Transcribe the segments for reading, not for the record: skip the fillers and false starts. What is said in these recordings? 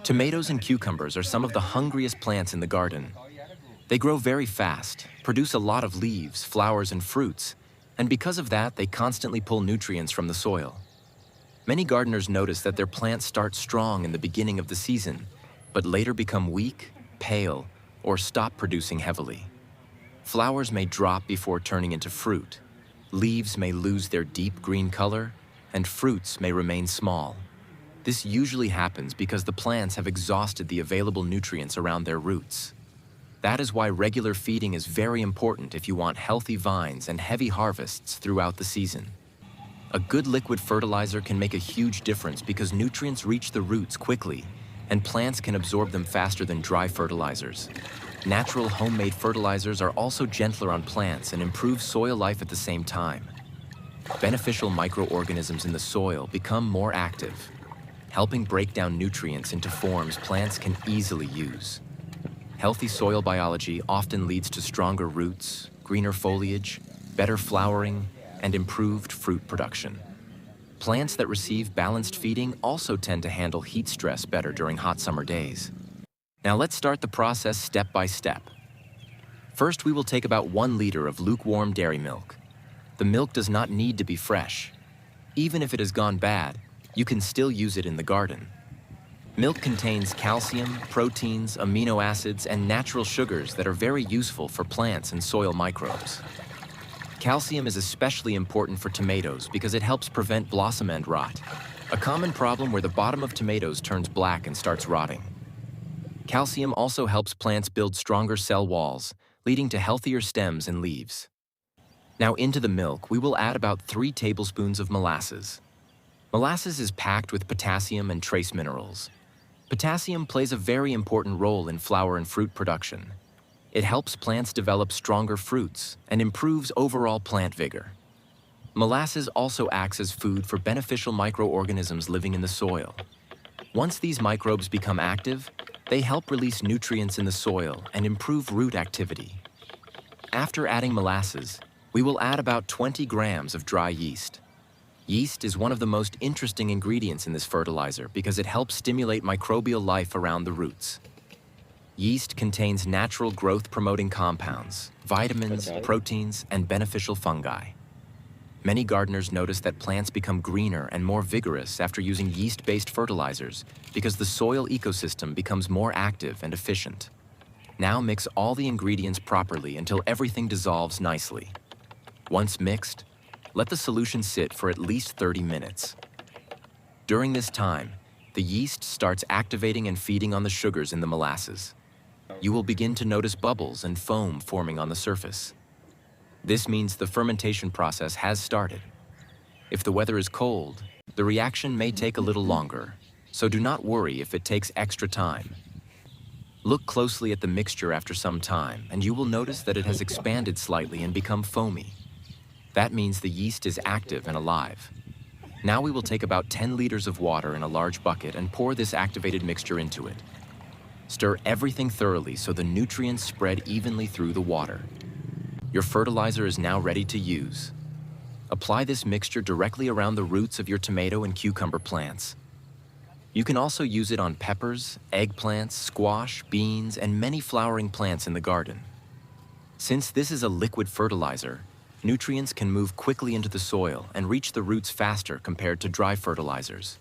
Tomatoes and cucumbers are some of the hungriest plants in the garden. They grow very fast, produce a lot of leaves, flowers, and fruits, and because of that, they constantly pull nutrients from the soil. Many gardeners notice that their plants start strong in the beginning of the season, but later become weak, pale, or stop producing heavily. Flowers may drop before turning into fruit. Leaves may lose their deep green color, and fruits may remain small. This usually happens because the plants have exhausted the available nutrients around their roots. That is why regular feeding is very important if you want healthy vines and heavy harvests throughout the season. A good liquid fertilizer can make a huge difference because nutrients reach the roots quickly, and plants can absorb them faster than dry fertilizers. Natural homemade fertilizers are also gentler on plants and improve soil life at the same time. Beneficial microorganisms in the soil become more active, helping break down nutrients into forms plants can easily use. Healthy soil biology often leads to stronger roots, greener foliage, better flowering, and improved fruit production. Plants that receive balanced feeding also tend to handle heat stress better during hot summer days. Now let's start the process step by step. First, we will take about 1 liter of lukewarm dairy milk. The milk does not need to be fresh. Even if it has gone bad, you can still use it in the garden. Milk contains calcium, proteins, amino acids, and natural sugars that are very useful for plants and soil microbes. Calcium is especially important for tomatoes because it helps prevent blossom end rot, a common problem where the bottom of tomatoes turns black and starts rotting. Calcium also helps plants build stronger cell walls, leading to healthier stems and leaves. Now into the milk, we will add about 3 tablespoons of molasses. Molasses is packed with potassium and trace minerals. Potassium plays a very important role in flower and fruit production. It helps plants develop stronger fruits and improves overall plant vigor. Molasses also acts as food for beneficial microorganisms living in the soil. Once these microbes become active, they help release nutrients in the soil and improve root activity. After adding molasses, we will add about 20 grams of dry yeast. Yeast is one of the most interesting ingredients in this fertilizer because it helps stimulate microbial life around the roots. Yeast contains natural growth-promoting compounds, vitamins, proteins, and beneficial fungi. Many gardeners notice that plants become greener and more vigorous after using yeast-based fertilizers because the soil ecosystem becomes more active and efficient. Now mix all the ingredients properly until everything dissolves nicely. Once mixed, let the solution sit for at least 30 minutes. During this time, the yeast starts activating and feeding on the sugars in the molasses. You will begin to notice bubbles and foam forming on the surface. This means the fermentation process has started. If the weather is cold, the reaction may take a little longer, so do not worry if it takes extra time. Look closely at the mixture after some time, and you will notice that it has expanded slightly and become foamy. That means the yeast is active and alive. Now we will take about 10 liters of water in a large bucket and pour this activated mixture into it. Stir everything thoroughly so the nutrients spread evenly through the water. Your fertilizer is now ready to use. Apply this mixture directly around the roots of your tomato and cucumber plants. You can also use it on peppers, eggplants, squash, beans, and many flowering plants in the garden. Since this is a liquid fertilizer, nutrients can move quickly into the soil and reach the roots faster compared to dry fertilizers.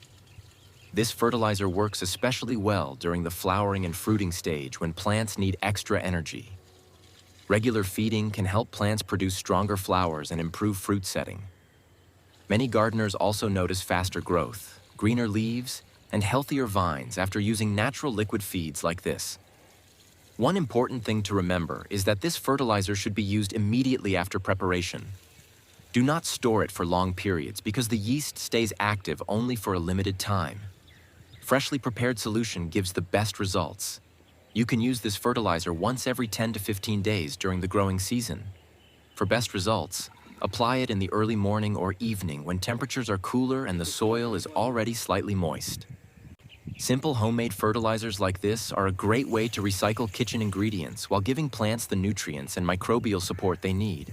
This fertilizer works especially well during the flowering and fruiting stage when plants need extra energy. Regular feeding can help plants produce stronger flowers and improve fruit setting. Many gardeners also notice faster growth, greener leaves, and healthier vines after using natural liquid feeds like this. One important thing to remember is that this fertilizer should be used immediately after preparation. Do not store it for long periods because the yeast stays active only for a limited time. Freshly prepared solution gives the best results. You can use this fertilizer once every 10 to 15 days during the growing season. For best results, apply it in the early morning or evening when temperatures are cooler and the soil is already slightly moist. Simple homemade fertilizers like this are a great way to recycle kitchen ingredients while giving plants the nutrients and microbial support they need.